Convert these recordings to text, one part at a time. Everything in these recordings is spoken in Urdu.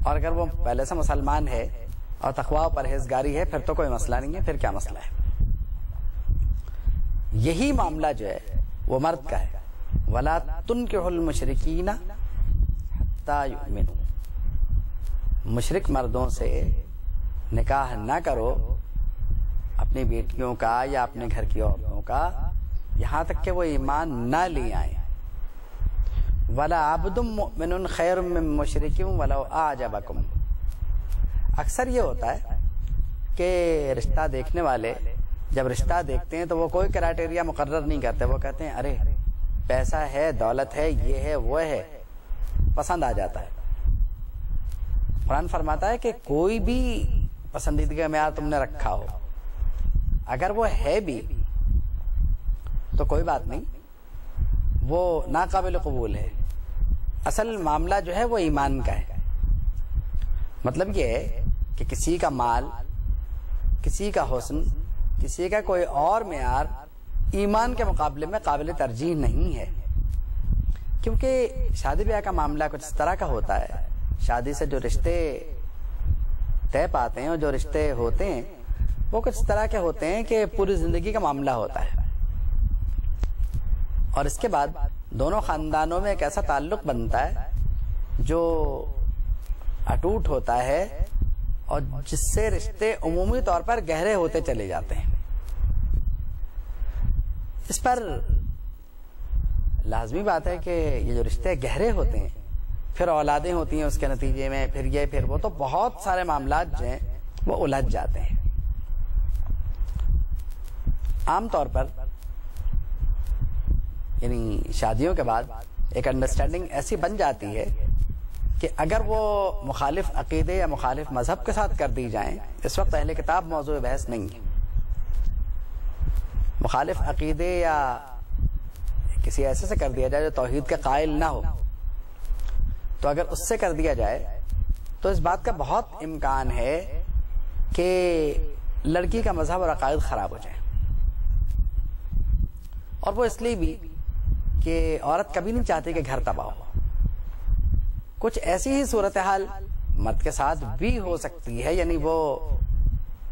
اور اگر وہ پہلے سے مسلمان ہے اور تقویٰ و پرہیزگاری ہے پھر تو کوئی مسئلہ نہیں ہے، پھر کیا مسئلہ ہے؟ یہی معاملہ جو ہے وہ مرد کا ہے، وَلَا تُنْكِحُ الْمُشْرِكِينَ حَتَّى يُؤْمِنُوا، مشرک مردوں سے نکاح نہ کرو اپنی بیٹیوں کا یا اپنے گھر کی عورتوں کا یہاں تک کہ وہ ایمان نہ لے آئیں۔ وَلَا عَبْدٌ مُؤْمِنٌ خَيْرٌ مِّن مُشْرِكٍ وَلَوْ أَعْجَبَكُمْ، اکثر یہ ہوتا ہے کہ رشتہ دیکھنے والے جب رشتہ دیکھتے ہیں تو وہ کوئی کرائٹیریا مقرر نہیں کرتے، وہ کہتے ہیں ارے پیسہ ہے، دولت ہے، یہ ہے، وہ ہے، پسند آ جاتا ہے۔ قرآن فرماتا ہے کہ کوئی بھی پسندیدگی کا معیار تم نے رکھا ہو، اگر وہ ہے بھی تو کوئی بات نہیں، وہ ناقابل قبول ہے۔ اصل معاملہ جو ہے وہ ایمان کا ہے۔ مطلب یہ ہے کہ کسی کا مال، کسی کا حسن، کسی کا کوئی اور معیار ایمان کے مقابلے میں قابل ترجیح نہیں ہے، کیونکہ شادی بیاہ کا معاملہ کچھ اس طرح کا ہوتا ہے، شادی سے جو رشتے طے پاتے ہیں اور جو رشتے ہوتے ہیں وہ کچھ اس طرح کے ہوتے ہیں کہ پوری زندگی کا معاملہ ہوتا ہے، اور اس کے بعد دونوں خاندانوں میں ایک ایسا تعلق بنتا ہے جو اٹوٹ ہوتا ہے اور جس سے رشتے عمومی طور پر گہرے ہوتے چلے جاتے ہیں۔ اس پر لازمی بات ہے کہ یہ جو رشتے گہرے ہوتے ہیں پھر اولادیں ہوتی ہیں اس کے نتیجے میں، پھر یہ پھر وہ، تو بہت سارے معاملات جو ہیں وہ الجھ جاتے ہیں۔ عام طور پر یعنی شادیوں کے بعد ایک انڈرسٹینڈنگ ایسی بن جاتی ہے کہ اگر وہ مخالف عقیدے یا مخالف مذہب کے ساتھ کر دی جائیں، اس وقت اہل کتاب موضوع بحث نہیں ہے، مخالف عقیدے یا کسی ایسے سے کر دیا جائے جو توحید کے قائل نہ ہو، تو اگر اس سے کر دیا جائے تو اس بات کا بہت امکان ہے کہ لڑکی کا مذہب اور عقائد خراب ہو جائے، اور وہ اس لیے بھی کہ عورت کبھی نہیں چاہتی کہ گھر تباہ ہو۔ کچھ ایسی ہی صورتحال مرد کے ساتھ بھی ہو سکتی ہے، یعنی وہ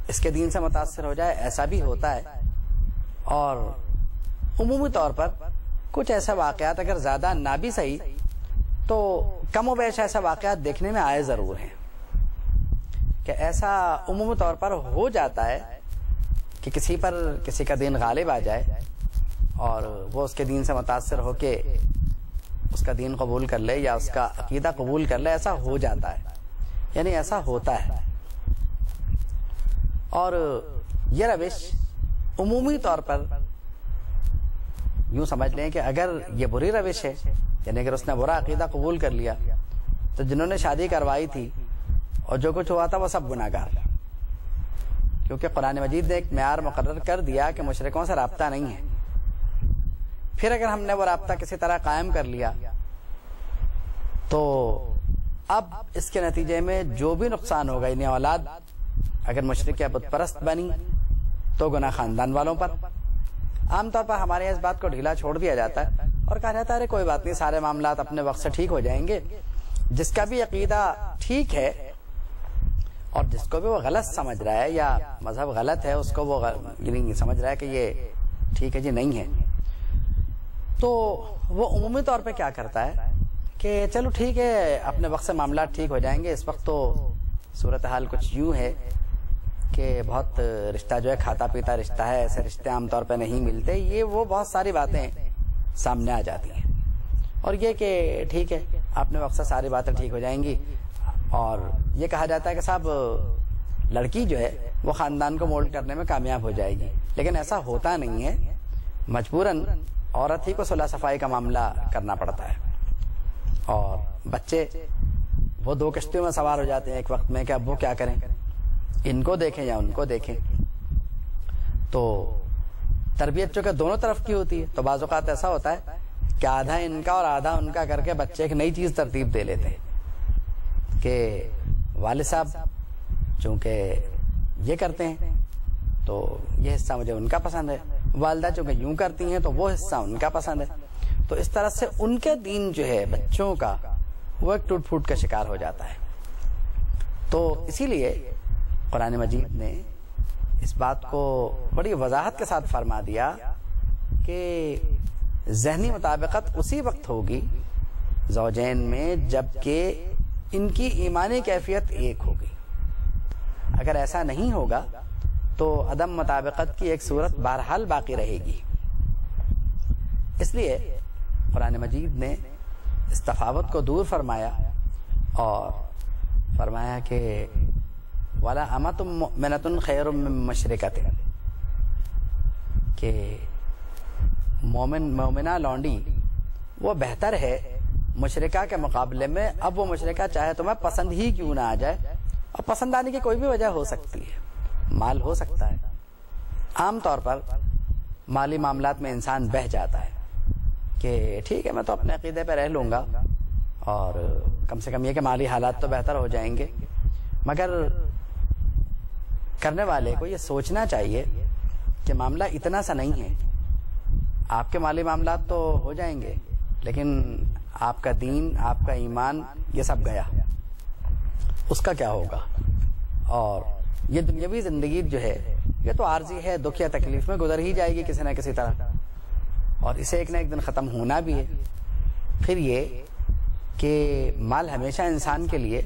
اس کے دین سے متاثر ہو جائے، ایسا بھی ہوتا ہے، اور عمومی طور پر کچھ ایسا واقعات اگر زیادہ نہ بھی صحیح تو کم و بیش ایسا واقعات دیکھنے میں آئے ضرور ہیں کہ ایسا عمومی طور پر ہو جاتا ہے کہ کسی پر کسی کا دین غالب آ جائے اور وہ اس کے دین سے متاثر ہو کے اس کا دین قبول کر لے یا اس کا عقیدہ قبول کر لے، ایسا ہو جاتا ہے، یعنی ایسا ہوتا ہے۔ اور یہ روش عمومی طور پر یوں سمجھ لیں کہ اگر یہ بری روش ہے، یعنی اگر اس نے برا عقیدہ قبول کر لیا تو جنہوں نے شادی کروائی تھی اور جو کچھ ہوا تھا وہ سب گناہگار، کیونکہ قرآن مجید نے ایک معیار مقرر کر دیا کہ مشرکوں سے رابطہ نہیں ہے۔ پھر اگر ہم نے وہ رابطہ کسی طرح قائم کر لیا تو اب اس کے نتیجے میں جو بھی نقصان ہوگا، یعنی اولاد اگر مشرک یا بت پرست بنی تو گناہ خاندان والوں پر۔ عام طور پر ہمارے یہاں اس بات کو ڈھیلا چھوڑ دیا جاتا ہے اور کہا جاتا ہے کوئی بات نہیں، سارے معاملات اپنے وقت سے ٹھیک ہو جائیں گے۔ جس کا بھی عقیدہ ٹھیک ہے اور جس کو بھی وہ غلط سمجھ رہا ہے یا مذہب غلط ہے اس کو وہ یعنی سمجھ رہا ہے کہ یہ ٹھیک ہے جی نہیں ہے، تو وہ عمومی طور پہ کیا کرتا ہے کہ چلو ٹھیک ہے اپنے وقت سے معاملات ٹھیک ہو جائیں گے۔ اس وقت تو صورتحال کچھ یوں ہے کہ بہت رشتہ جو ہے کھاتا پیتا رشتہ ہے، ایسے رشتے عام طور پہ نہیں ملتے، یہ وہ بہت ساری باتیں سامنے آ جاتی ہیں، اور یہ کہ ٹھیک ہے اپنے وقت سے ساری باتیں ٹھیک ہو جائیں گی، اور یہ کہا جاتا ہے کہ صاحب لڑکی جو ہے وہ خاندان کو مولڈ کرنے میں کامیاب ہو جائے گی، لیکن ایسا ہوتا نہیں ہے، مجبوراً عورت ہی کو صلح صفائی کا معاملہ کرنا پڑتا ہے، اور بچے وہ دو کشتیوں میں سوار ہو جاتے ہیں ایک وقت میں کہ اب وہ کیا کریں، ان کو دیکھیں یا ان کو دیکھیں۔ تو تربیت چونکہ دونوں طرف کی ہوتی ہے تو بعض اوقات ایسا ہوتا ہے کہ آدھا ان کا اور آدھا ان کا کر کے بچے ایک نئی چیز ترتیب دے لیتے ہیں کہ والد صاحب چونکہ یہ کرتے ہیں تو یہ حصہ مجھے ان کا پسند ہے، والدہ چونکہ یوں کرتی ہیں تو وہ حصہ ان کا پسند ہے، تو اس طرح سے ان کے دین جو ہے بچوں کا وہ ایک ٹوٹ پھوٹ کا شکار ہو جاتا ہے۔ تو اسی لیے قرآن مجید نے اس بات کو بڑی وضاحت کے ساتھ فرما دیا کہ ذہنی مطابقت اسی وقت ہوگی زوجین میں جب کہ ان کی ایمانی کیفیت ایک ہوگی. اگر ایسا نہیں ہوگا تو عدم مطابقت کی ایک صورت بہرحال باقی رہے گی. اس لیے قرآن مجید نے اس تفاوت کو دور فرمایا اور فرمایا کہ وَلَا أَمَةٌ مُؤْمِنَةٌ خَيْرٌ مِّن مُشْرِكَةٍ، کہ مومنہ لونڈی وہ بہتر ہے مشرکہ کے مقابلے میں. اب وہ مشرکہ چاہے تمہیں پسند ہی کیوں نہ آ جائے، اور پسند آنے کی کوئی بھی وجہ ہو سکتی ہے، مال ہو سکتا ہے. عام طور پر مالی معاملات میں انسان بہہ جاتا ہے کہ ٹھیک ہے میں تو اپنے عقیدے پہ رہ لوں گا اور کم سے کم یہ کہ مالی حالات تو بہتر ہو جائیں گے. مگر کرنے والے کو یہ سوچنا چاہیے کہ معاملہ اتنا سا نہیں ہے. آپ کے مالی معاملات تو ہو جائیں گے لیکن آپ کا دین، آپ کا ایمان، یہ سب گیا، اس کا کیا ہوگا؟ اور یہ دنیاوی زندگی جو ہے یہ تو عارضی ہے، دکھ یا تکلیف میں گزر ہی جائے گی کسی نہ کسی طرح، اور اسے ایک نہ ایک دن ختم ہونا بھی ہے. پھر یہ کہ مال ہمیشہ انسان کے لیے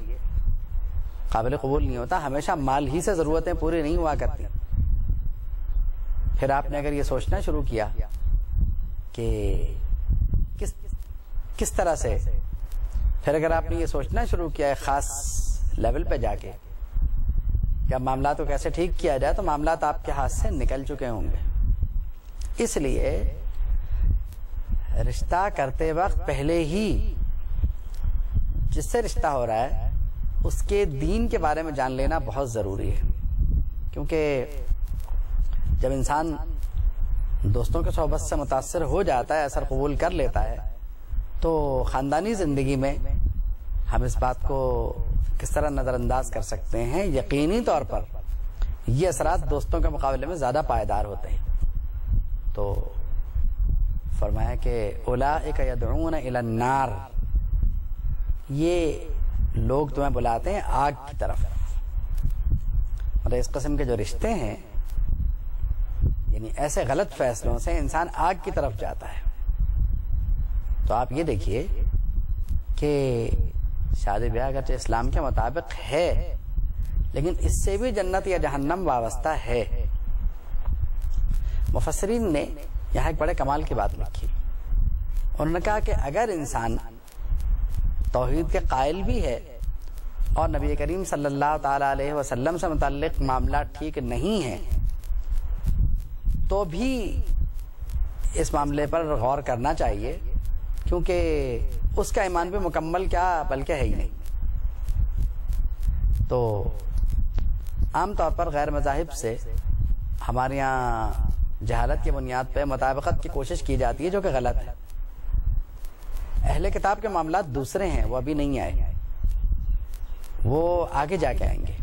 قابل قبول نہیں ہوتا، ہمیشہ مال ہی سے ضرورتیں پوری نہیں ہوا کرتی. پھر آپ نے اگر یہ سوچنا شروع کیا کہ کس طرح سے، پھر اگر آپ نے یہ سوچنا شروع کیا ایک خاص لیول پہ جا کے کہ اب معاملات کو کیسے ٹھیک کیا جائے، تو معاملات آپ کے ہاتھ سے نکل چکے ہوں گے. اس لیے رشتہ کرتے وقت پہلے ہی جس سے رشتہ ہو رہا ہے اس کے دین کے بارے میں جان لینا بہت ضروری ہے. کیونکہ جب انسان دوستوں کے صحبت سے متاثر ہو جاتا ہے، اثر قبول کر لیتا ہے، تو خاندانی زندگی میں ہم اس بات کو کس طرح نظر انداز کر سکتے ہیں؟ یقینی طور پر یہ اثرات دوستوں کے مقابلے میں زیادہ پائیدار ہوتے ہیں. تو فرمایا کہ اولئک یدعون الی النار، یہ لوگ تمہیں بلاتے ہیں آگ کی طرف. اور اس قسم کے جو رشتے ہیں، یعنی ایسے غلط فیصلوں سے انسان آگ کی طرف جاتا ہے. تو آپ یہ دیکھیے کہ شادی بیاہ اگرچہ اسلام کے مطابق ہے لیکن اس سے بھی جنت یا جہنم وابستہ ہے. مفسرین نے یہاں ایک بڑے کمال کی بات لکھی. انہوں نے کہا کہ اگر انسان توحید کے قائل بھی ہے اور نبی کریم صلی اللہ تعالی علیہ وسلم سے متعلق معاملات ٹھیک نہیں ہیں، تو بھی اس معاملے پر غور کرنا چاہیے، کیونکہ اس کا ایمان بھی مکمل کیا بلکہ ہے ہی نہیں. تو عام طور پر غیر مذاہب سے ہمارے یہاں جہالت کی بنیاد پہ مطابقت کی کوشش کی جاتی ہے، جو کہ غلط ہے. اہل کتاب کے معاملات دوسرے ہیں، وہ ابھی نہیں آئے، وہ آگے جا کے آئیں گے.